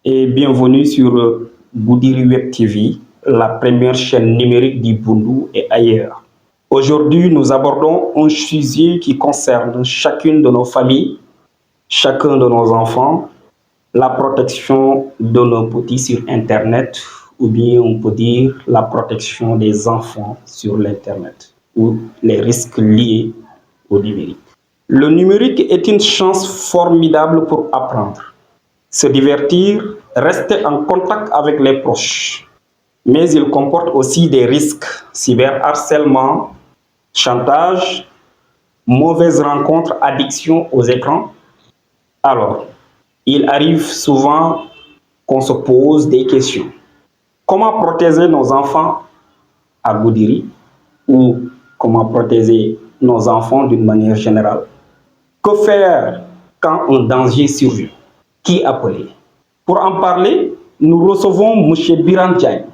et bienvenue sur Goudiri Web TV, la première chaîne numérique du Boundou et ailleurs. Aujourd'hui, nous abordons un sujet qui concerne chacune de nos familles, chacun de nos enfants, la protection de nos petits sur Internet, ou bien on peut dire la protection des enfants sur l'Internet, ou les risques liés au numérique. Le numérique est une chance formidable pour apprendre, se divertir, rester en contact avec les proches. Mais il comporte aussi des risques, cyberharcèlement, chantage, mauvaises rencontres, addiction aux écrans. Alors, il arrive souvent qu'on se pose des questions. Comment protéger nos enfants à Goudiri ou comment protéger nos enfants d'une manière générale? Que faire quand un danger survient? Qui appeler? Pour en parler, nous recevons M. Biran Diagne.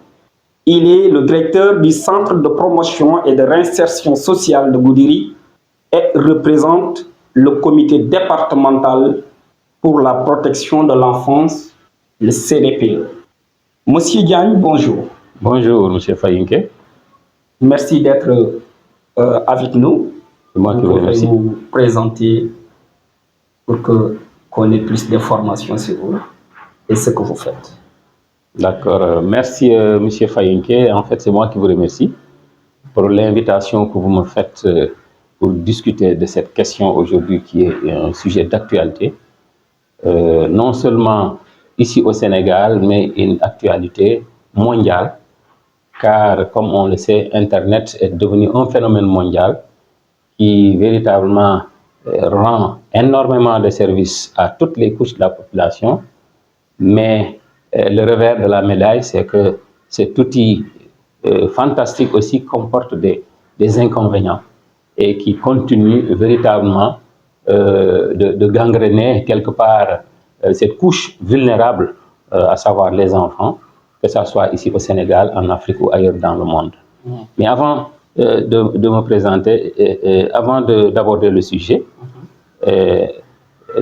Il est le directeur du Centre de promotion et de réinsertion sociale de Goudiri et représente le comité départemental pour la protection de l'enfance, le CDPE. Monsieur Diagne, bonjour. Bonjour, Monsieur Fayinke. Merci d'être avec nous. C'est moi qui vous remercie. Vous présenter pour qu'on ait plus d'informations sur vous et ce que vous faites. D'accord. Merci, Monsieur Fayinke. En fait, c'est moi qui vous remercie pour l'invitation que vous me faites pour discuter de cette question aujourd'hui qui est un sujet d'actualité. Non seulement ici au Sénégal, mais une actualité mondiale, car comme on le sait, Internet est devenu un phénomène mondial qui véritablement rend énormément de services à toutes les couches de la population, mais le revers de la médaille, c'est que cet outil fantastique aussi comporte des inconvénients et qui continue véritablement de gangréner quelque part cette couche vulnérable, à savoir les enfants, que ce soit ici au Sénégal, en Afrique ou ailleurs dans le monde. Mais avant de me présenter, avant d'aborder le sujet,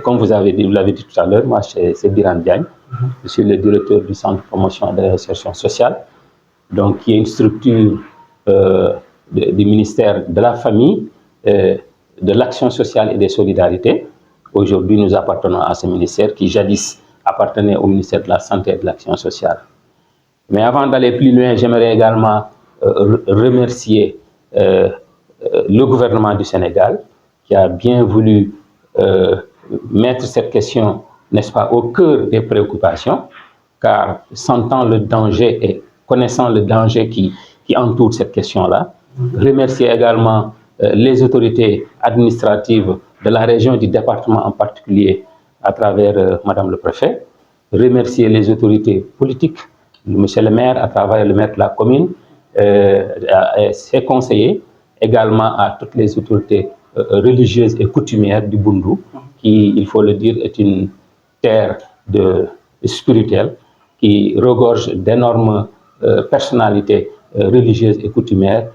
comme vous l'avez dit tout à l'heure, moi c'est Biran Diagne, je suis le directeur du Centre de promotion et de réinsertion sociale, donc qui est une structure du ministère de la Famille, de l'Action sociale et des solidarités. Aujourd'hui, nous appartenons à ce ministère qui jadis appartenait au ministère de la Santé et de l'Action sociale. Mais avant d'aller plus loin, j'aimerais également remercier le gouvernement du Sénégal qui a bien voulu mettre cette question, n'est-ce pas, au cœur des préoccupations, car sentant le danger et connaissant le danger qui entoure cette question-là. Remercier également les autorités administratives de la région, du département en particulier, à travers Madame le Préfet. Remercier les autorités politiques, Monsieur le maire, à travers le maire de la commune, ses conseillers, également à toutes les autorités religieuses et coutumières du Boundou, qui, il faut le dire, est une terre spirituelle qui regorge d'énormes personnalités religieuses et coutumières.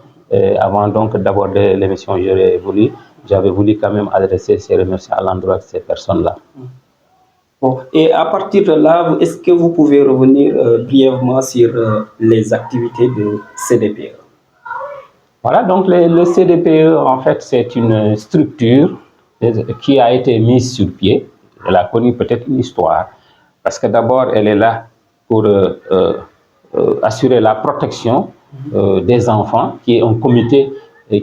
Avant donc d'aborder l'émission, j'avais voulu quand même adresser ces remerciements à l'endroit de ces personnes-là. Bon. Et à partir de là, est-ce que vous pouvez revenir brièvement sur les activités de CDPE? Voilà, donc le CDPE, en fait, c'est une structure qui a été mise sur pied. Elle a connu peut-être une histoire, parce que d'abord, elle est là pour assurer la protection des enfants, qui est un comité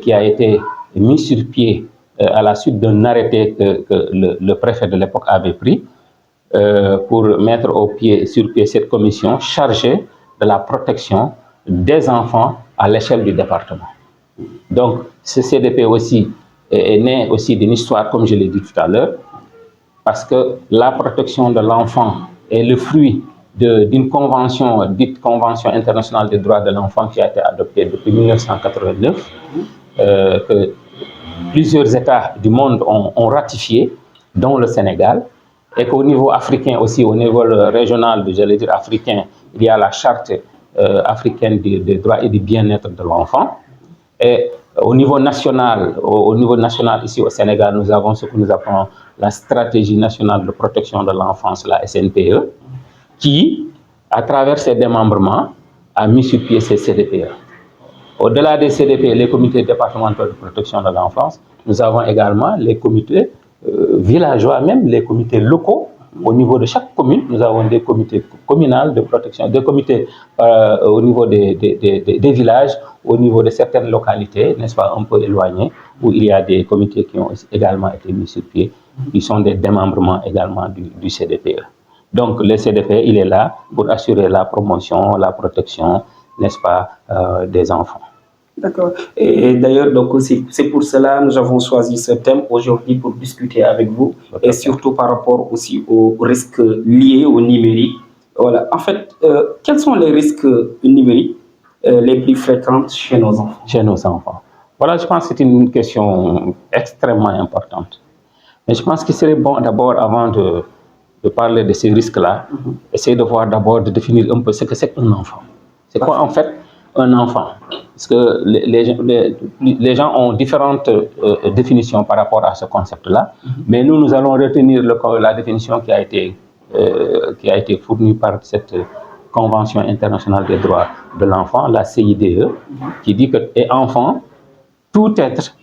qui a été mis sur pied à la suite d'un arrêté que le préfet de l'époque avait pris pour mettre sur pied cette commission chargée de la protection des enfants à l'échelle du département. Donc, ce CDP aussi est né aussi d'une histoire, comme je l'ai dit tout à l'heure, parce que la protection de l'enfant est le fruit d'une convention, dite Convention internationale des droits de l'enfant, qui a été adoptée depuis 1989, que plusieurs États du monde ont ratifié, dont le Sénégal, et qu'au niveau africain aussi, au niveau régional, j'allais dire africain, il y a la charte africaine des droits et du bien-être de l'enfant. Et au niveau national ici au Sénégal, nous avons ce que nous appelons la stratégie nationale de protection de l'enfance, la SNPE, qui, à travers ses démembrements, a mis sur pied ces CDPE. Au-delà des CDP, les comités départementaux de protection de l'enfance, nous avons également les comités villageois, même les comités locaux. Au niveau de chaque commune, nous avons des comités communaux de protection, des comités au niveau des villages, au niveau de certaines localités, n'est-ce pas, un peu éloignées, où il y a des comités qui ont également été mis sur pied, qui sont des démembrements également du CDPE. Donc le CDPE, il est là pour assurer la promotion, la protection, n'est-ce pas, des enfants. D'accord. Et d'ailleurs, donc c'est pour cela que nous avons choisi ce thème aujourd'hui pour discuter avec vous, et surtout par rapport aussi aux risques liés au numérique. Voilà. En fait, quels sont les risques numériques les plus fréquents chez nos enfants? Chez nos enfants. Voilà, je pense que c'est une question extrêmement importante. Mais je pense qu'il serait bon d'abord, avant de parler de ces risques-là, essayer de voir d'abord, de définir un peu ce que c'est qu'un enfant. C'est quoi en fait un enfant? Parce que les gens ont différentes définitions par rapport à ce concept-là, mais nous allons retenir la définition qui a été fournie par cette Convention internationale des droits de l'enfant, la CIDE, qui dit que enfant, tout être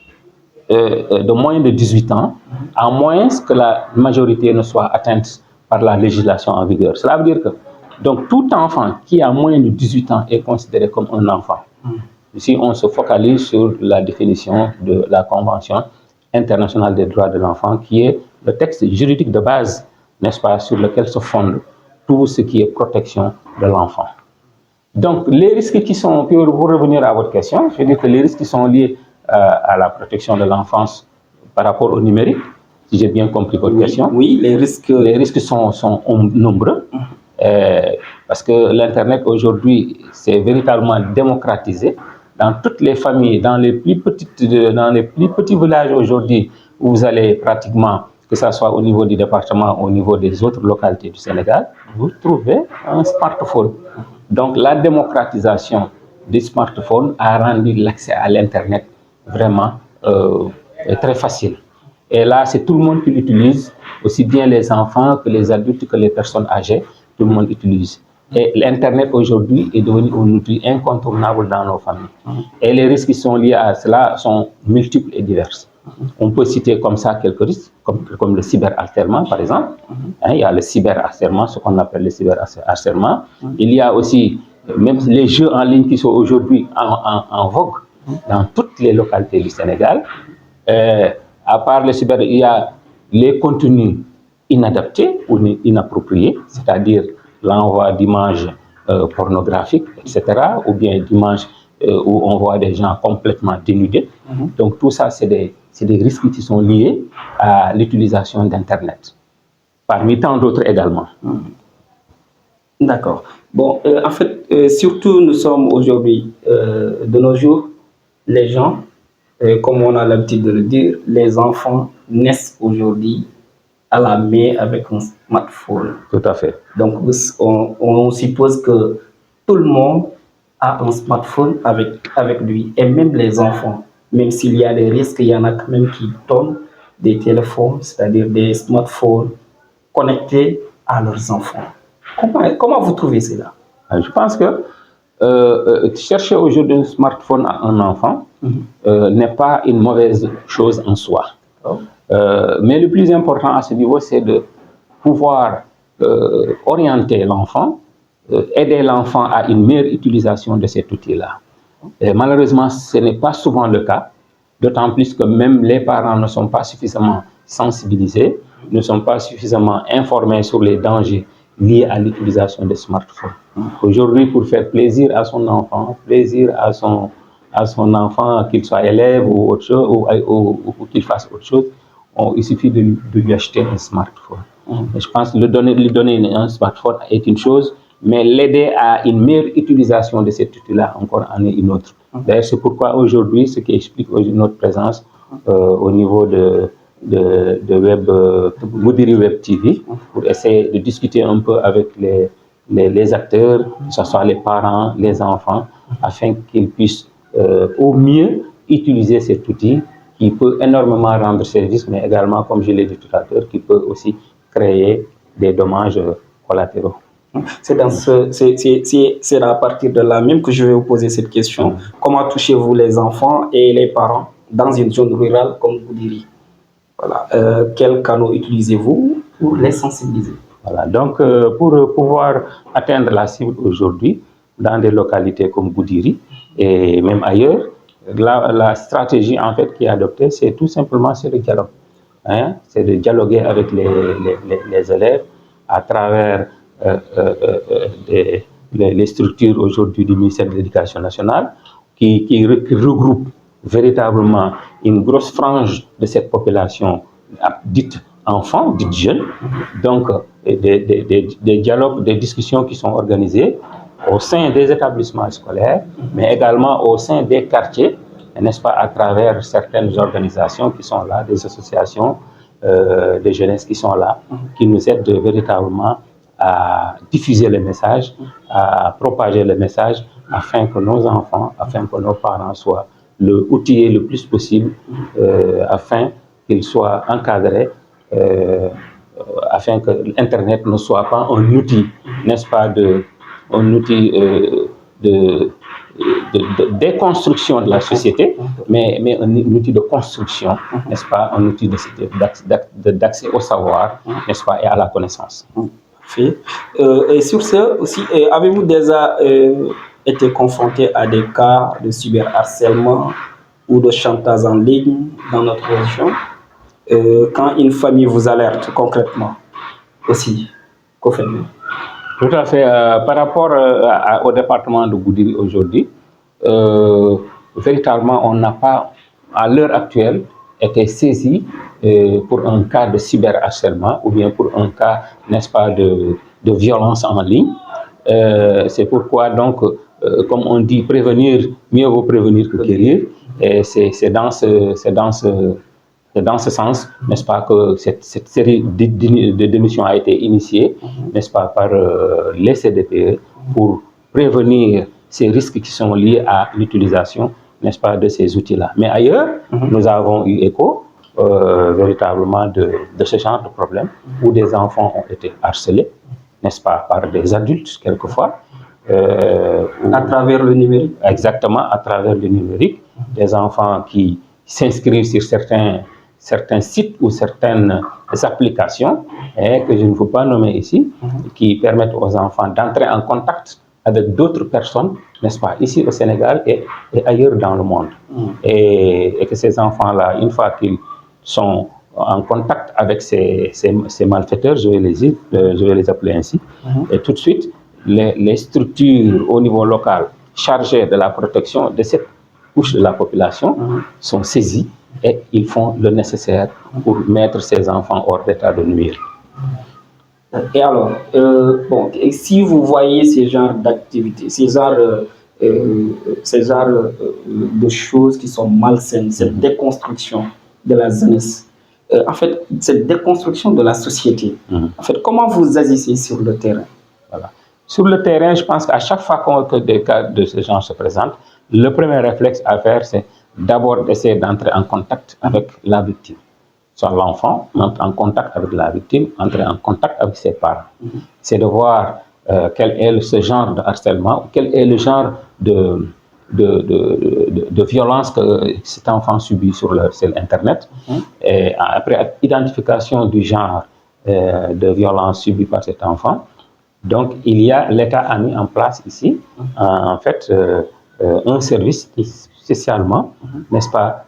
de moins de 18 ans, à moins que la majorité ne soit atteinte par la législation en vigueur. Cela veut dire que donc, tout enfant qui a moins de 18 ans est considéré comme un enfant. Ici, on se focalise sur la définition de la Convention internationale des droits de l'enfant, qui est le texte juridique de base, n'est-ce pas, sur lequel se fonde tout ce qui est protection de l'enfant. Donc, les risques qui sont, pour revenir à votre question, je veux dire que les risques qui sont liés à la protection de l'enfance par rapport au numérique, si j'ai bien compris votre question. Oui, les risques sont nombreux. Parce que l'Internet aujourd'hui, c'est véritablement démocratisé. Dans toutes les familles, dans les plus petits villages aujourd'hui, où vous allez pratiquement, que ce soit au niveau du département, au niveau des autres localités du Sénégal, vous trouvez un smartphone. Donc la démocratisation des smartphones a rendu l'accès à l'Internet vraiment très facile. Et là, c'est tout le monde qui l'utilise, aussi bien les enfants que les adultes, que les personnes âgées. Tout le monde utilise. Et l'Internet aujourd'hui est devenu un outil incontournable dans nos familles. Et les risques qui sont liés à cela sont multiples et divers. On peut citer comme ça quelques risques, comme le cyberharcèlement par exemple. Il y a le cyberharcèlement, ce qu'on appelle le cyberharcèlement. Il y a aussi même les jeux en ligne qui sont aujourd'hui en vogue dans toutes les localités du Sénégal. À part le cyber, il y a les contenus inadaptés ou inappropriés, c'est-à-dire l'envoi d'images pornographiques, etc., ou bien d'images où on voit des gens complètement dénudés. Donc tout ça, c'est des risques qui sont liés à l'utilisation d'Internet, parmi tant d'autres également. D'accord. Bon, en fait, surtout nous sommes aujourd'hui, de nos jours, les gens, comme on a l'habitude de le dire, les enfants naissent aujourd'hui à la main avec un smartphone. Tout à fait. Donc, on suppose que tout le monde a un smartphone avec lui, et même les enfants. Même s'il y a des risques, il y en a quand même qui donnent des téléphones, c'est-à-dire des smartphones connectés à leurs enfants. Comment vous trouvez cela? Je pense que chercher aujourd'hui un smartphone à un enfant n'est pas une mauvaise chose en soi. Mais le plus important à ce niveau, c'est de pouvoir orienter l'enfant, aider l'enfant à une meilleure utilisation de cet outil-là. Malheureusement, ce n'est pas souvent le cas, d'autant plus que même les parents ne sont pas suffisamment sensibilisés, ne sont pas suffisamment informés sur les dangers liés à l'utilisation des smartphones. Aujourd'hui, pour faire plaisir à son enfant, qu'il soit élève ou autre chose, ou qu'il fasse autre chose, il suffit de lui acheter un smartphone. Je pense que lui donner un smartphone est une chose, mais l'aider à une meilleure utilisation de cet outil-là encore en est une autre. D'ailleurs, c'est pourquoi aujourd'hui, ce qui explique notre présence au niveau de Moudiri Web TV, pour essayer de discuter un peu avec les acteurs, que ce soit les parents, les enfants, afin qu'ils puissent au mieux utiliser cet outil qui peut énormément rendre service, mais également, comme je l'ai dit tout à l'heure, qui peut aussi créer des dommages collatéraux. C'est à partir de là même que je vais vous poser cette question. Comment touchez-vous les enfants et les parents dans une zone rurale comme Goudiri? Voilà. Quels canaux utilisez-vous pour les sensibiliser? Voilà. Donc, pour pouvoir atteindre la cible aujourd'hui, dans des localités comme Goudiri et même ailleurs, la stratégie en fait qui est adoptée, c'est tout simplement le dialogue. Hein? C'est de dialoguer avec les élèves à travers les structures aujourd'hui du ministère de l'Éducation nationale qui regroupent véritablement une grosse frange de cette population dite enfants, dite jeunes. Donc, des dialogues, des discussions qui sont organisées au sein des établissements scolaires, mais également au sein des quartiers, n'est-ce pas, à travers certaines organisations qui sont là, des associations de jeunesse qui sont là, qui nous aident véritablement à diffuser le message, à propager le message, afin que nos enfants, afin que nos parents soient outillés le plus possible, afin qu'ils soient encadrés, afin que l'Internet ne soit pas un outil, n'est-ce pas, un outil de déconstruction de la société, mais un outil de construction, n'est-ce pas, un outil d'accès au savoir, n'est-ce pas, et à la connaissance. Et sur ce aussi, avez-vous déjà été confronté à des cas de cyberharcèlement ou de chantage en ligne dans notre région? Quand une famille vous alerte concrètement aussi, qu'en faites-vous? Tout à fait. Par rapport au département de Goudiri aujourd'hui, véritablement, on n'a pas, à l'heure actuelle, été saisi pour un cas de cyberharcèlement ou bien pour un cas, n'est-ce pas, de violence en ligne. C'est pourquoi, donc, comme on dit, mieux vaut prévenir que guérir. Et c'est dans ce sens, n'est-ce pas, que cette série de démissions a été initiée, n'est-ce pas, par les CDPE pour prévenir ces risques qui sont liés à l'utilisation, n'est-ce pas, de ces outils-là. Mais ailleurs, nous avons eu écho véritablement de ce genre de problème où des enfants ont été harcelés, n'est-ce pas, par des adultes quelquefois. À travers le numérique. Exactement, à travers le numérique. Des enfants qui s'inscrivent sur certains sites ou certaines applications que je ne veux pas nommer ici, qui permettent aux enfants d'entrer en contact avec d'autres personnes, n'est-ce pas, ici au Sénégal et ailleurs dans le monde. Et que ces enfants-là, une fois qu'ils sont en contact avec ces malfaiteurs, je vais les appeler ainsi, et tout de suite, les structures au niveau local chargées de la protection de cette couche de la population sont saisies et ils font le nécessaire pour mettre ces enfants hors d'état de nuire. Et alors, si vous voyez ces genres d'activités, ces genres de choses qui sont malsaines, cette déconstruction de la jeunesse, en fait, cette déconstruction de la société, en fait, comment vous agissez sur le terrain? Voilà. Sur le terrain, je pense qu'à chaque fois que des cas de ce genre se présentent, le premier réflexe à faire, c'est d'abord d'essayer d'entrer en contact avec la victime. Soit l'enfant entre en contact avec la victime, entrer en contact avec ses parents. C'est de voir quel est ce genre de harcèlement, quel est le genre de violence que cet enfant subit sur Internet. Et après identification du genre de violence subie par cet enfant, donc l'État a mis en place ici, en fait, un service qui spécialement, n'est-ce pas,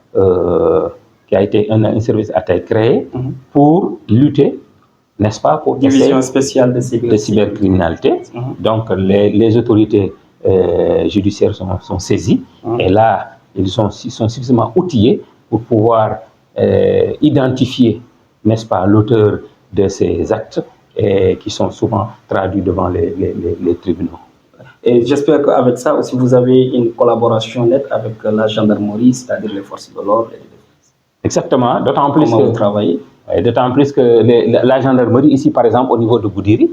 qui a été un service a été créé pour lutter, n'est-ce pas, pour division spéciale de cybercriminalité. Donc les autorités judiciaires sont saisies et là ils sont suffisamment outillés pour pouvoir identifier, n'est-ce pas, l'auteur de ces actes et qui sont souvent traduits devant les tribunaux. Et j'espère qu'avec ça aussi vous avez une collaboration nette avec la gendarmerie, c'est-à-dire les forces de l'ordre. Exactement, d'autant plus que vous travaillez. D'autant plus que la gendarmerie ici, par exemple, au niveau de Goudiri,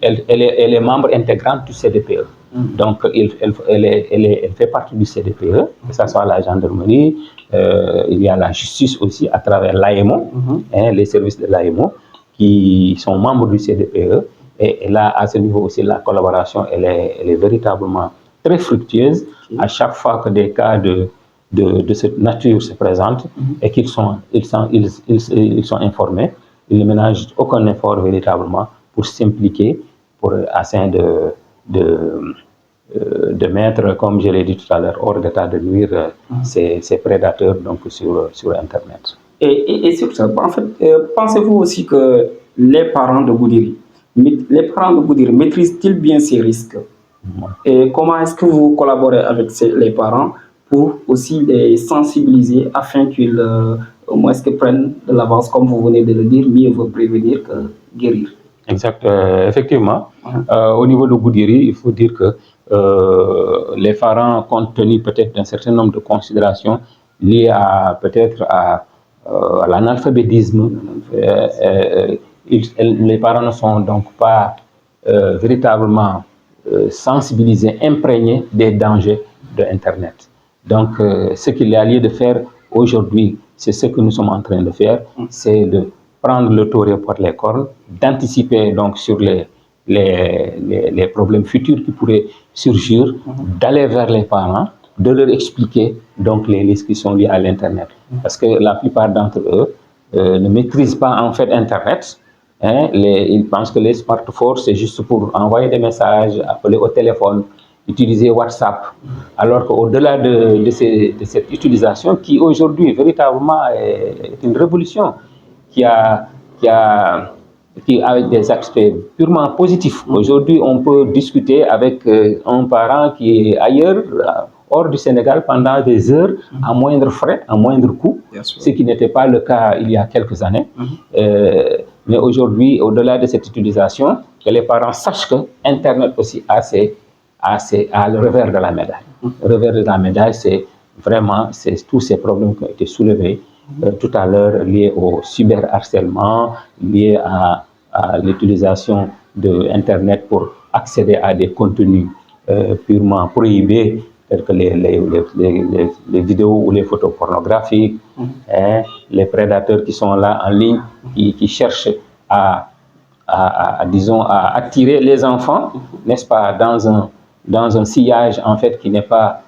elle est membre intégrante du CDPE. Donc, elle fait partie du CDPE, que ce soit la gendarmerie, il y a la justice aussi à travers l'AEMO, les services de l'AEMO, qui sont membres du CDPE Et là, à ce niveau aussi, la collaboration, elle est véritablement très fructueuse. À chaque fois que des cas de cette nature se présentent et qu'ils sont informés, ils ne ménagent aucun effort véritablement pour s'impliquer, afin de mettre, comme je l'ai dit tout à l'heure, hors d'état de nuire ces prédateurs donc, sur Internet. Et sur ça, en fait, pensez-vous aussi que les parents de Goudiri maîtrisent-ils bien ces risques? Et comment est-ce que vous collaborez avec les parents pour aussi les sensibiliser afin qu'ils au moins prennent de l'avance, comme vous venez de le dire, mieux vaut prévenir que guérir? Exact. Effectivement, au niveau de Goudiri, il faut dire que les parents, compte tenu peut-être d'un certain nombre de considérations liées peut-être à l'analphabétisme, les parents ne sont donc pas véritablement sensibilisés, imprégnés des dangers de Internet. Donc, ce qu'il y a lieu de faire aujourd'hui, c'est ce que nous sommes en train de faire, c'est de prendre le taureau par les cornes, d'anticiper donc sur les problèmes futurs qui pourraient surgir, d'aller vers les parents, de leur expliquer donc les risques qui sont liés à l'Internet. Parce que la plupart d'entre eux ne maîtrisent pas en fait Internet. Ils pensent que les smartphones, c'est juste pour envoyer des messages, appeler au téléphone, utiliser WhatsApp. Alors qu'au-delà de cette utilisation, qui aujourd'hui véritablement est une révolution, qui a des aspects purement positifs. Aujourd'hui, on peut discuter avec un parent qui est ailleurs, hors du Sénégal, pendant des heures, à moindre frais, à moindre coût, ce qui n'était pas le cas il y a quelques années. Mais aujourd'hui, au-delà de cette utilisation, que les parents sachent que Internet aussi a le revers de la médaille. Le revers de la médaille, c'est vraiment tous ces problèmes qui ont été soulevés tout à l'heure, liés au cyberharcèlement, liés à l'utilisation de Internet pour accéder à des contenus purement prohibés, tels que les vidéos ou les photos pornographiques, les prédateurs qui sont là en ligne, qui cherchent disons, à attirer les enfants, n'est-ce pas, dans un sillage en fait qui n'est pas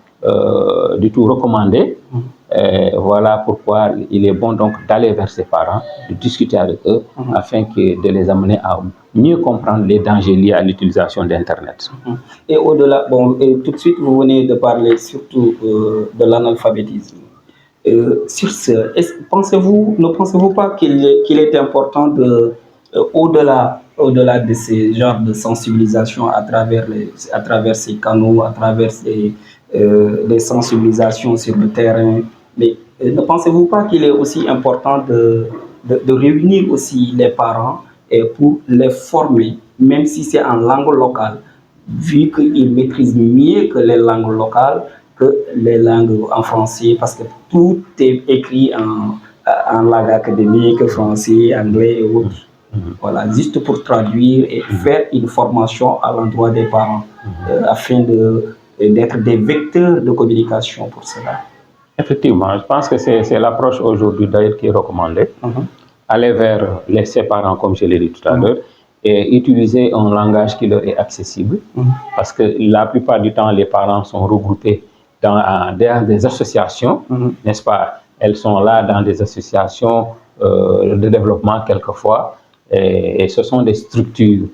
du tout recommandé. Voilà pourquoi il est bon donc d'aller vers ses parents, de discuter avec eux, afin de les amener à mieux comprendre les dangers liés à l'utilisation d'Internet. Et au-delà, tout de suite vous venez de parler surtout de l'analphabétisme. Sur ce, ne pensez-vous pas qu'il est important de, au-delà de ces genres de sensibilisation à travers ces canaux, à travers des sensibilisations sur le terrain, mais ne pensez-vous pas qu'il est aussi important de réunir aussi les parents pour les former, même si c'est en langue locale, vu qu'ils maîtrisent mieux que les langues locales, que les langues en français, parce que tout est écrit en langue académique, français, anglais et autres. Voilà, juste pour traduire et faire une formation à l'endroit des parents, afin d'être des vecteurs de communication pour cela. Effectivement, je pense que c'est l'approche aujourd'hui d'ailleurs qui est recommandée. Aller vers ces parents, comme je l'ai dit tout à l'heure, et utiliser un langage qui leur est accessible, parce que la plupart du temps, les parents sont regroupés dans des associations, n'est-ce pas? Elles sont là dans des associations de développement quelquefois, et ce sont des structures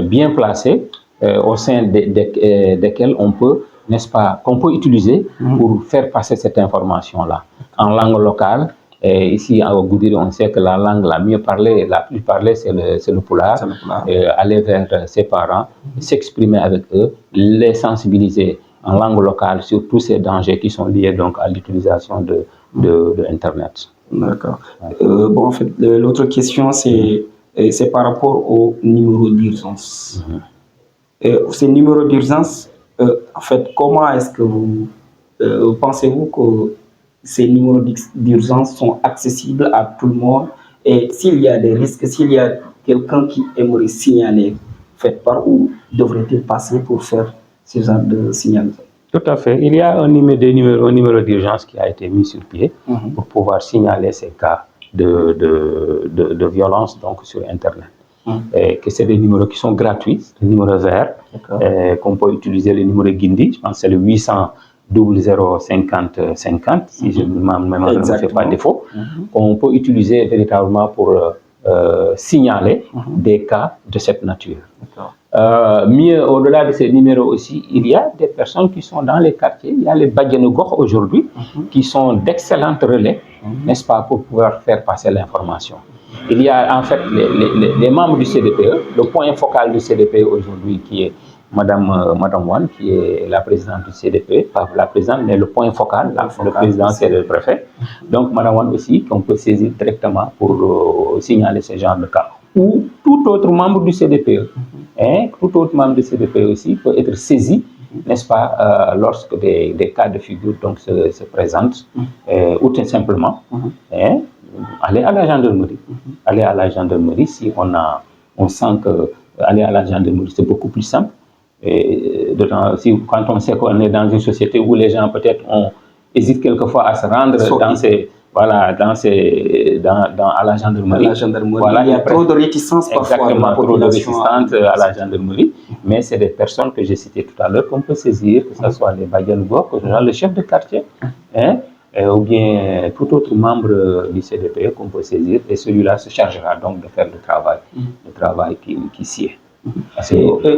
bien placées au sein desquelles on peut, n'est-ce pas, qu'on peut utiliser pour faire passer cette information-là en langue locale. Et ici, à Goudiri, on sait que la langue la mieux parlée, la plus parlée, c'est le pulaar. Aller vers ses parents, s'exprimer avec eux, les sensibiliser en langue locale sur tous ces dangers qui sont liés donc à l'utilisation de Internet. D'accord. En fait, l'autre question, c'est par rapport au numéro d'urgence. Ces numéros d'urgence, en fait, comment est-ce que pensez-vous que ces numéros d'urgence sont accessibles à tout le monde? Et s'il y a des risques, s'il y a quelqu'un qui aimerait signaler, par où devrait-il passer pour faire ce genre de signalisation? Tout à fait. Il y a un numéro d'urgence qui a été mis sur pied pour pouvoir signaler ces cas de violence donc, sur Internet. que c'est des numéros qui sont gratuits, des numéros verts, qu'on peut utiliser, le numéro Guindi, je pense que c'est le 800 00 50 50, si je ma mémoire ne me fait pas défaut, qu'on peut utiliser véritablement pour signaler des cas de cette nature. Mieux, au-delà de ces numéros aussi, il y a des personnes qui sont dans les quartiers, il y a les Badianougokh aujourd'hui, qui sont d'excellents relais, n'est-ce pas, pour pouvoir faire passer l'information. Il y a en fait les membres du CDPE, le point focal du CDPE aujourd'hui qui est Madame Wan, qui est la présidente du CDPE, pas la présidente, mais le point focal, le président c'est le préfet. Donc Madame Wan aussi, qu'on peut saisir directement pour signaler ce genre de cas. Ou tout autre membre du CDPE. Tout autre membre du CDPE aussi peut être saisi, n'est-ce pas, lorsque des cas de figure donc, se présentent, ou tout simplement, aller à la gendarmerie. Aller à la gendarmerie si on sent que aller à la gendarmerie c'est beaucoup plus simple. Et quand on sait qu'on est dans une société où les gens peut-être hésitent quelquefois à se rendre à la gendarmerie. Voilà, il y a trop de réticence parfois. Exactement, trop de réticence à la gendarmerie. Mais c'est des personnes que j'ai citées tout à l'heure qu'on peut saisir, que ce soit les Badianougokh, le chef de quartier, ou bien tout autre membre du CDPE qu'on peut saisir. Et celui-là se chargera donc de faire le travail qui s'y est.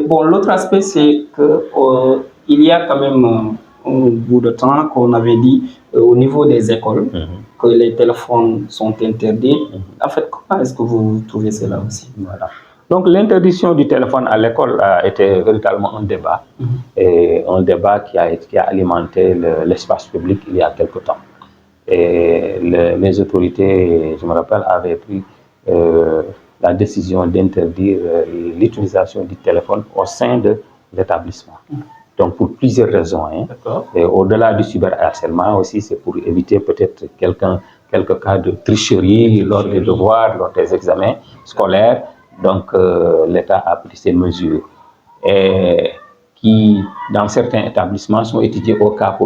Bon, l'autre aspect, c'est qu'il y a quand même un bout de temps qu'on avait dit au niveau des écoles que les téléphones sont interdits. En fait, comment est-ce que vous trouvez cela aussi? Voilà. Donc l'interdiction du téléphone à l'école a été véritablement un débat, et un débat qui a alimenté l'espace public il y a quelque temps. Et les autorités, je me rappelle, avaient pris la décision d'interdire l'utilisation du téléphone au sein de l'établissement. Donc pour plusieurs raisons. Et au-delà du cyberharcèlement aussi, c'est pour éviter peut-être quelques cas de tricherie lors des devoirs, lors des examens scolaires. Donc l'État a pris ces mesures et qui, dans certains établissements, sont étudiées au cas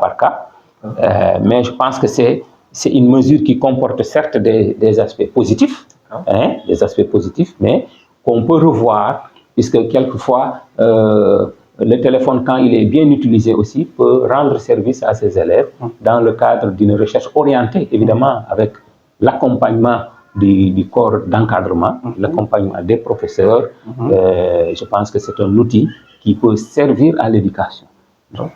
par cas. Mais je pense que c'est une mesure qui comporte certes des aspects positifs, mais qu'on peut revoir, puisque quelquefois, le téléphone, quand il est bien utilisé aussi, peut rendre service à ses élèves dans le cadre d'une recherche orientée, évidemment, avec l'accompagnement du corps d'encadrement, l'accompagnement des professeurs. Je pense que c'est un outil qui peut servir à l'éducation.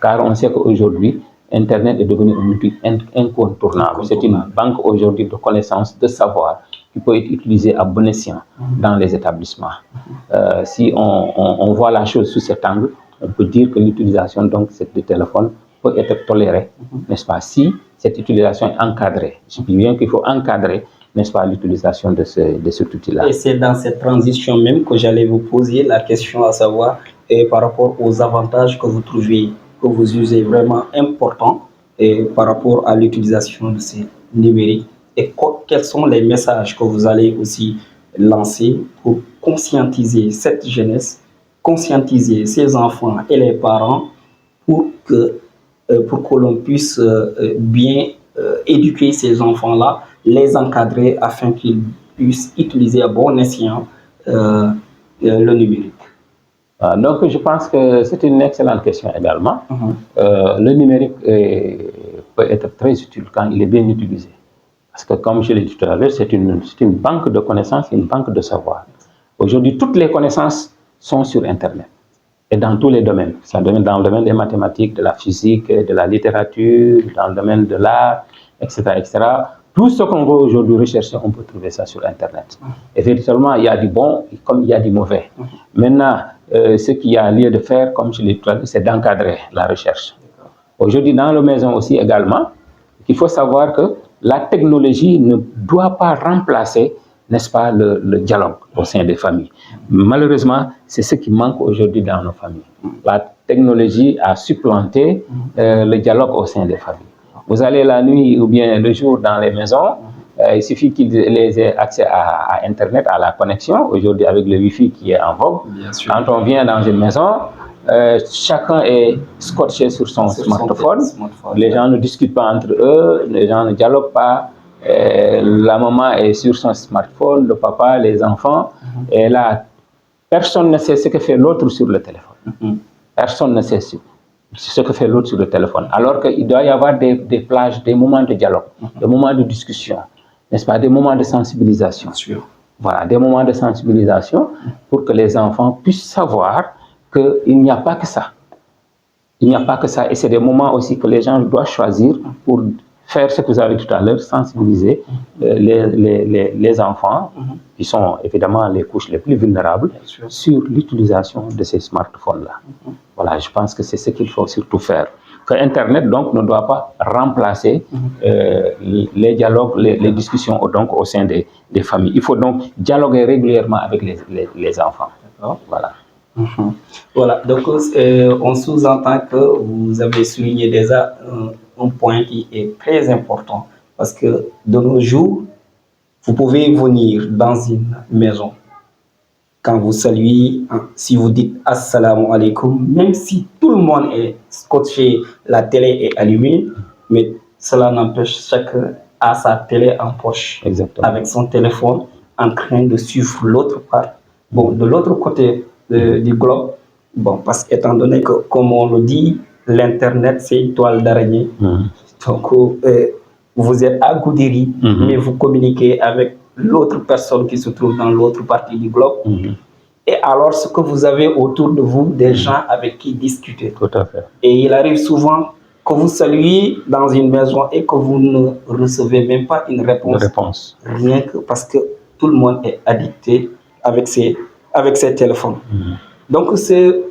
Car on sait qu'aujourd'hui, Internet est devenu un outil incontournable. C'est une banque aujourd'hui de connaissances, de savoir, qui peut être utilisée à bon escient dans les établissements. Si on voit la chose sous cet angle, on peut dire que l'utilisation du téléphone peut être tolérée, n'est-ce pas, si cette utilisation est encadrée. Je dis bien qu'il faut encadrer, n'est-ce pas, l'utilisation de cet outil-là. Et c'est dans cette transition même que j'allais vous poser la question, à savoir par rapport aux avantages que vous trouvez, que vous usez vraiment importants par rapport à l'utilisation de ces numériques, et quels sont les messages que vous allez aussi lancer pour conscientiser cette jeunesse, conscientiser ces enfants et les parents pour que l'on puisse bien éduquer ces enfants-là, les encadrer afin qu'ils puissent utiliser à bon escient le numérique. Donc je pense que c'est une excellente question également. Le numérique peut être très utile quand il est bien utilisé. Parce que comme je l'ai dit tout à l'heure, c'est une banque de connaissances, une banque de savoir. Aujourd'hui, toutes les connaissances sont sur Internet. Et dans tous les domaines. Dans le domaine des mathématiques, de la physique, de la littérature, dans le domaine de l'art, etc., etc. Tout ce qu'on veut aujourd'hui rechercher, on peut trouver ça sur Internet. Et véritablement, il y a du bon comme il y a du mauvais. Maintenant, ce qu'il y a lieu de faire, comme je l'ai dit tout à l'heure, c'est d'encadrer la recherche. Aujourd'hui, dans la maison aussi également, il faut savoir que la technologie ne doit pas remplacer, n'est-ce pas, le dialogue au sein des familles. Malheureusement, c'est ce qui manque aujourd'hui dans nos familles. La technologie a supplanté le dialogue au sein des familles. Vous allez la nuit ou bien le jour dans les maisons, il suffit qu'ils aient accès à Internet, à la connexion. Aujourd'hui, avec le Wi-Fi qui est en vogue, quand on vient dans une maison, chacun est scotché sur son smartphone. Les gens ne discutent pas entre eux, les gens ne dialoguent pas. La maman est sur son smartphone, le papa, les enfants. Et là, personne ne sait ce que fait l'autre sur le téléphone. Personne ne sait ce que fait l'autre sur le téléphone. Alors qu'il doit y avoir des plages, des moments de dialogue, des moments de discussion, n'est-ce pas, des moments de sensibilisation. Voilà, des moments de sensibilisation pour que les enfants puissent savoir qu'il n'y a pas que ça. Il n'y a pas que ça. Et c'est des moments aussi que les gens doivent choisir pour faire ce que vous avez tout à l'heure, sensibiliser les enfants, qui sont évidemment les couches les plus vulnérables, sur l'utilisation de ces smartphones-là. Voilà, je pense que c'est ce qu'il faut surtout faire. Que Internet, donc, ne doit pas remplacer les dialogues, les discussions donc, au sein des familles. Il faut donc dialoguer régulièrement avec les enfants. Voilà. Voilà, donc on sous-entend que vous avez souligné déjà un point qui est très important, parce que de nos jours, vous pouvez venir dans une maison, quand vous saluez, si vous dites assalamu alaikum, même si tout le monde est scotché, la télé est allumée, mais cela n'empêche chacun à sa télé en poche, avec son téléphone, en train de suivre l'autre part. Bon, de l'autre côté du globe, bon, parce qu'étant donné que, comme on le dit, l'Internet, c'est une toile d'araignée. Donc, vous êtes à Goudiri, mais vous communiquez avec l'autre personne qui se trouve dans l'autre partie du globe. Et alors, ce que vous avez autour de vous, des gens avec qui discuter. Tout à fait. Et il arrive souvent que vous saluez dans une maison et que vous ne recevez même pas une réponse. Rien que parce que tout le monde est addicté avec ses téléphones. Donc, c'est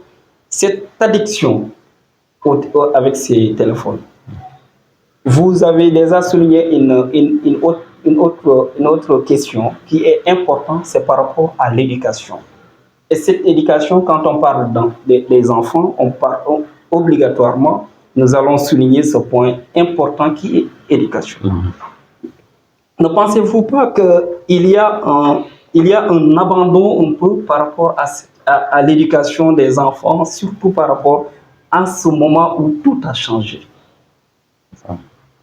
cette addiction avec ces téléphones. Vous avez déjà souligné une autre question qui est importante, c'est par rapport à l'éducation. Et cette éducation, quand on parle des enfants, on parle obligatoirement, nous allons souligner ce point important qui est l'éducation. Ne pensez-vous pas qu'il y a un abandon un peu par rapport à l'éducation des enfants, surtout par rapport à ce moment où tout a changé?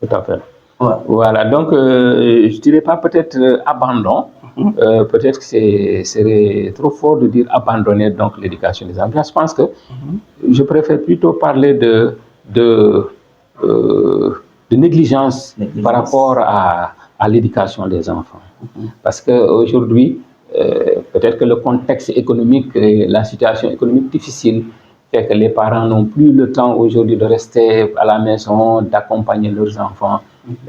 Tout à fait. Ouais. Voilà, donc je ne dirais pas peut-être abandon, peut-être que ce serait trop fort de dire abandonner donc l'éducation des enfants. Je pense que je préfère plutôt parler de négligence par rapport à l'éducation des enfants. Parce qu'aujourd'hui, peut-être que le contexte économique et la situation économique difficile fait que les parents n'ont plus le temps aujourd'hui de rester à la maison, d'accompagner leurs enfants.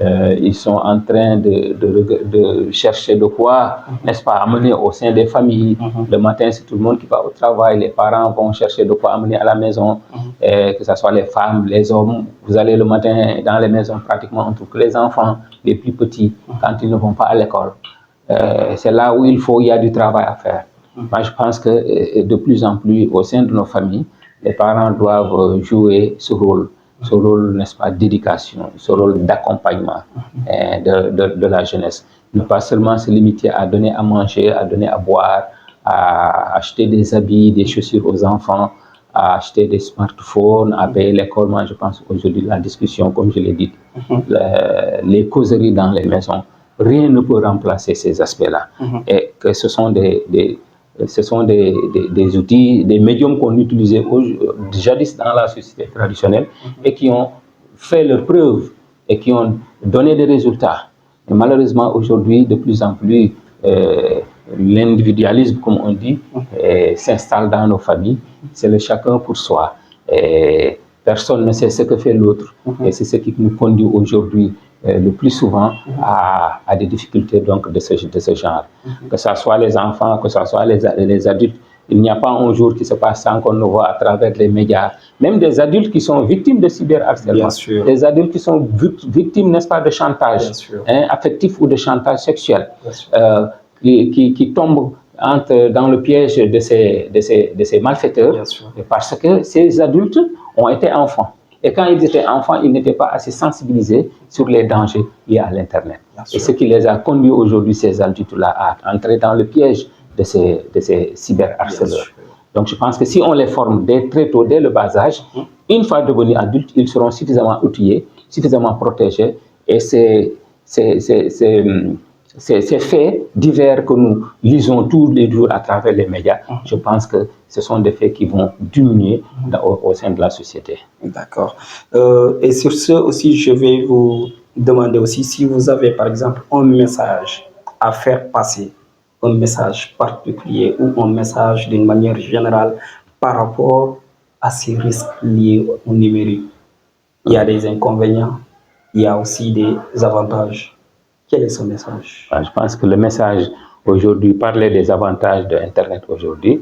Ils sont en train de chercher de quoi, n'est-ce pas, amener au sein des familles. Le matin, c'est tout le monde qui va au travail. Les parents vont chercher de quoi amener à la maison, que ce soit les femmes, les hommes. Vous allez le matin dans les maisons, pratiquement, on trouve que les enfants, les plus petits, quand ils ne vont pas à l'école. C'est là où il y a du travail à faire. Moi, je pense que de plus en plus, au sein de nos familles, les parents doivent jouer ce rôle, n'est-ce pas, d'éducation, ce rôle d'accompagnement de la jeunesse. Ne pas seulement se limiter à donner à manger, à donner à boire, à acheter des habits, des chaussures aux enfants, à acheter des smartphones, à payer l'école. Moi, je pense aujourd'hui, la discussion, comme je l'ai dit, les causeries dans les maisons, rien ne peut remplacer ces aspects-là. Et que ce sont des outils, des médiums qu'on utilisait jadis dans la société traditionnelle et qui ont fait leurs preuves et qui ont donné des résultats. Et malheureusement, aujourd'hui, de plus en plus, l'individualisme, comme on dit, s'installe dans nos familles. C'est le chacun pour soi. Et personne ne sait ce que fait l'autre. Et c'est ce qui nous conduit aujourd'hui le plus souvent à des difficultés donc, de ce genre. Que ce soit les enfants, que ce soit les adultes, il n'y a pas un jour qui se passe sans qu'on le voit à travers les médias. Même des adultes qui sont victimes de cyberharcèlement, des adultes qui sont victimes, n'est-ce pas, de chantage affectif ou de chantage sexuel, qui tombent dans le piège de ces malfaiteurs, parce que ces adultes ont été enfants. Et quand ils étaient enfants, ils n'étaient pas assez sensibilisés sur les dangers liés à l'Internet. Et ce qui les a conduits aujourd'hui, ces adultes-là, à entrer dans le piège de ces cyberharceleurs. Donc je pense que si on les forme très tôt, dès le bas âge, une fois devenus adultes, ils seront suffisamment outillés, suffisamment protégés. Et ces faits divers que nous lisons tous les jours à travers les médias, je pense que ce sont des faits qui vont diminuer au sein de la société. D'accord. Et sur ce aussi, je vais vous demander aussi si vous avez par exemple un message à faire passer, un message particulier ou un message d'une manière générale par rapport à ces risques liés au numérique. Il y a des inconvénients, il y a aussi des avantages. Quel est ce message? Je pense que le message aujourd'hui, parler des avantages de Internet aujourd'hui,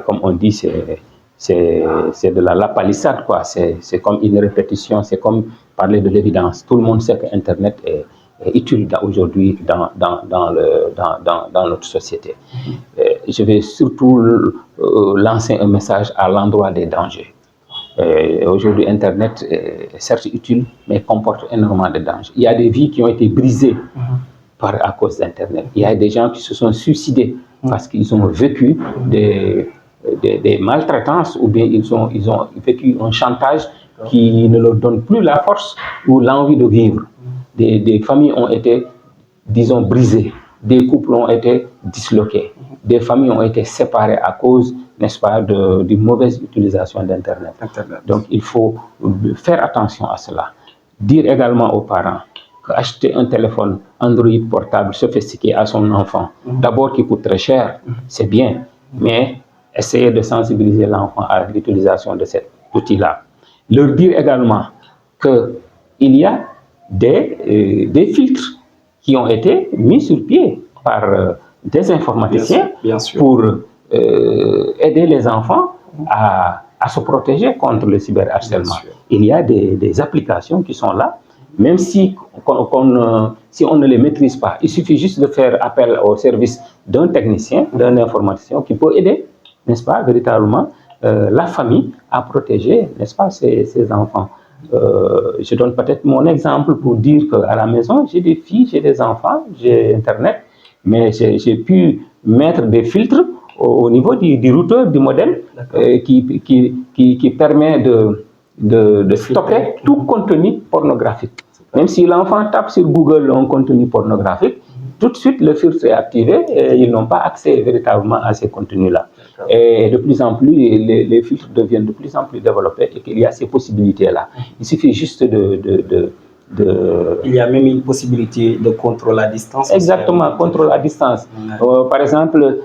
comme on dit, c'est de la palissade, quoi. C'est comme une répétition, c'est comme parler de l'évidence. Tout le monde sait que Internet est utile aujourd'hui dans notre société. Je vais surtout lancer un message à l'endroit des dangers. Aujourd'hui, Internet est certes utile, mais comporte énormément de dangers. Il y a des vies qui ont été brisées à cause d'Internet. Il y a des gens qui se sont suicidés parce qu'ils ont vécu des maltraitances ou bien ils ont vécu un chantage qui ne leur donne plus la force ou l'envie de vivre. Des familles ont été, disons, brisées. Des couples ont été disloqués. Des familles ont été séparées à cause, n'est-ce pas, d'une mauvaise utilisation d'Internet. Donc, il faut faire attention à cela. Dire également aux parents qu'acheter un téléphone Android portable sophistiqué à son enfant, d'abord qui coûte très cher, c'est bien, mais essayer de sensibiliser l'enfant à l'utilisation de cet outil-là. Leur dire également qu'il y a des filtres qui ont été mis sur pied par des informaticiens bien sûr. Pour aider les enfants à se protéger contre le cyberharcèlement. Il y a des applications qui sont là, même si on ne les maîtrise pas. Il suffit juste de faire appel au service d'un technicien, d'un informaticien qui peut aider, n'est-ce pas, véritablement, la famille à protéger, n'est-ce pas, ses enfants. Je donne peut-être mon exemple pour dire qu'à la maison, j'ai des filles, j'ai des enfants, j'ai Internet, mais j'ai pu mettre des filtres au niveau du routeur, du modem, qui permet de stopper tout contenu pornographique. Même si l'enfant tape sur Google un contenu pornographique, tout de suite le filtre est activé et ils n'ont pas accès véritablement à ces contenus-là. Et de plus en plus, les filtres deviennent de plus en plus développés et qu'il y a ces possibilités-là. Il suffit juste Il y a même une possibilité de contrôle à distance. Exactement, contrôle à distance. Par exemple,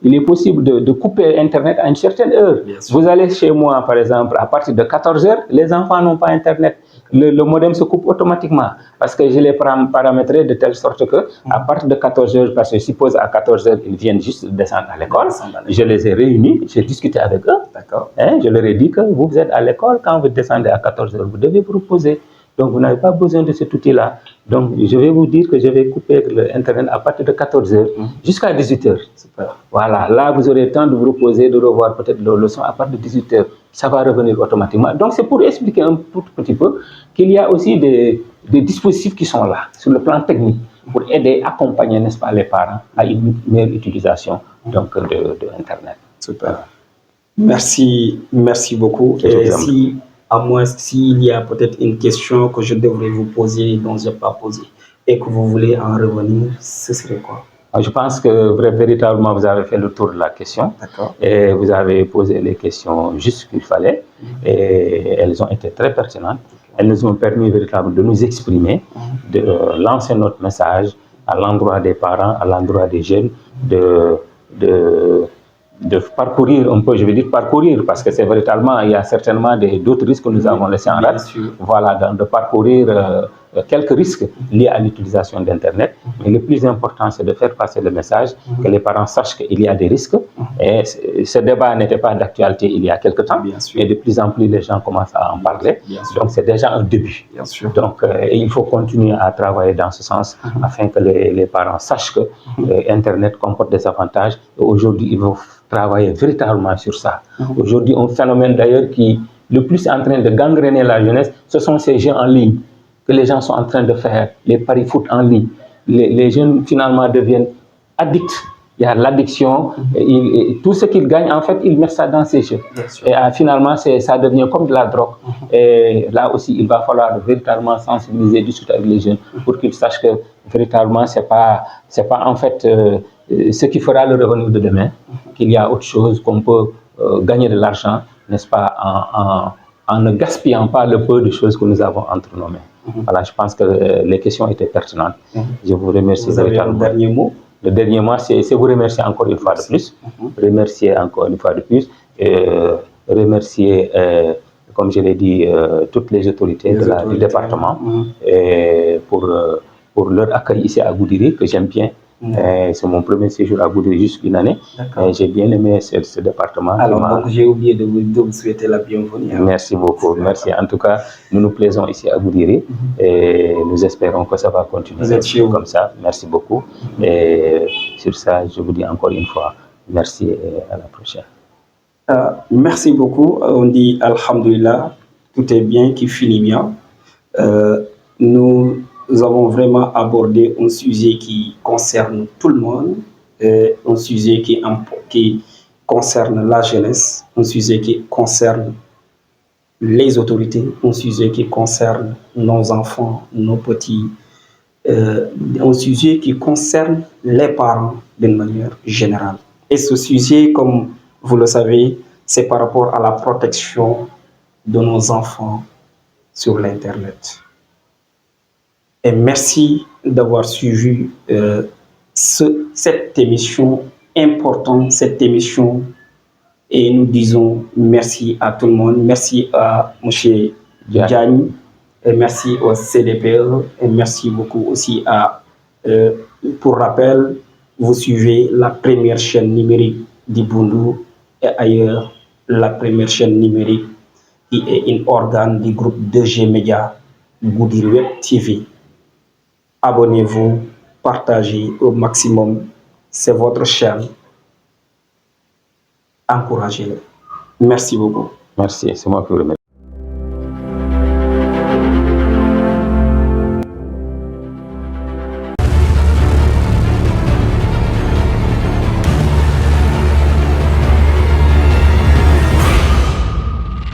il est possible de couper Internet à une certaine heure. Vous allez chez moi, par exemple, à partir de 14 h, les enfants n'ont pas Internet. Le modem se coupe automatiquement parce que je l'ai paramétré de telle sorte que à partir de 14 h, parce que je suppose à 14 h, ils viennent juste descendre à l'école. Je les ai réunis, j'ai discuté avec eux. Je leur ai dit que vous êtes à l'école, quand vous descendez à 14 h, vous devez vous reposer. Donc, vous n'avez pas besoin de cet outil-là. Donc, je vais vous dire que je vais couper l'Internet à partir de 14 h jusqu'à 18 h. Voilà, là, vous aurez le temps de vous reposer, de revoir peut-être le leçon à partir de 18 h. Ça va revenir automatiquement. Donc, c'est pour expliquer un tout petit peu qu'il y a aussi des dispositifs qui sont là, sur le plan technique, pour aider, accompagner, n'est-ce pas, les parents à une meilleure utilisation donc, de Internet. Super. Merci beaucoup. Et à moins s'il y a peut-être une question que je devrais vous poser, dont je n'ai pas posé, et que vous voulez en revenir, ce serait quoi? Je pense que véritablement vous avez fait le tour de la question. Et vous avez posé les questions juste qu'il fallait. Et elles ont été très pertinentes. Elles nous ont permis véritablement de nous exprimer, de lancer notre message à l'endroit des parents, à l'endroit des jeunes, de parcourir un peu, je vais dire parcourir, parce que c'est véritablement, il y a certainement d'autres risques que nous avons laissés en rade. Voilà, de parcourir quelques risques liés à l'utilisation d'Internet. Mais le plus important, c'est de faire passer le message, que les parents sachent qu'il y a des risques. Et ce débat n'était pas d'actualité il y a quelque temps. Et de plus en plus, les gens commencent à en parler. Donc, c'est déjà un début. Donc, il faut continuer à travailler dans ce sens afin que les parents sachent que Internet comporte des avantages. Aujourd'hui, il faut travailler véritablement sur ça. Aujourd'hui, un phénomène d'ailleurs qui le plus en train de gangréner la jeunesse, ce sont ces jeux en ligne que les gens sont en train de faire, les paris foot en ligne. Les jeunes finalement deviennent addicts. il y a l'addiction, et tout ce qu'il gagne, en fait, il met ça dans ses jeux. Et finalement, ça devient comme de la drogue. Et là aussi, il va falloir véritablement sensibiliser, discuter avec les jeunes pour qu'ils sachent que véritablement, c'est pas en fait ce qui fera le revenu de demain, qu'il y a autre chose, qu'on peut gagner de l'argent, n'est-ce pas, en ne gaspillant pas le peu de choses que nous avons entre nos mains. Voilà, je pense que les questions étaient pertinentes. Je vous remercie. Vous avez un dernier mot? Le dernier mot, c'est vous remercier encore une fois de plus. Remercier encore une fois de plus. Remercier, comme je l'ai dit, toutes les autorités du département pour leur accueil ici à Goudiri, que j'aime bien. C'est mon premier séjour à Goudiri jusqu'une année. J'ai bien aimé ce département. Alors, j'ai oublié de vous souhaiter la bienvenue. Merci beaucoup. Merci. En tout cas, nous nous plaisons ici à Goudiri et nous espérons que ça va continuer comme ça. Merci beaucoup. Et sur ça, je vous dis encore une fois, merci et à la prochaine. Merci beaucoup. On dit Alhamdulillah, tout est bien, qui finit bien. Nous avons vraiment abordé un sujet qui concerne tout le monde, un sujet qui concerne la jeunesse, un sujet qui concerne les autorités, un sujet qui concerne nos enfants, nos petits, un sujet qui concerne les parents d'une manière générale. Et ce sujet, comme vous le savez, c'est par rapport à la protection de nos enfants sur l'Internet. Et merci d'avoir suivi cette émission importante, cette émission. Et nous disons merci à tout le monde. Merci à M. Diagne, et merci au CDPE, et merci beaucoup aussi à, pour rappel, vous suivez la première chaîne numérique du Bundu et ailleurs la première chaîne numérique qui est un organe du groupe 2G Média, Goudiri Web TV. Abonnez-vous, partagez au maximum, c'est votre chaîne. Encouragez-le. Merci beaucoup. Merci, c'est moi qui vous remercie.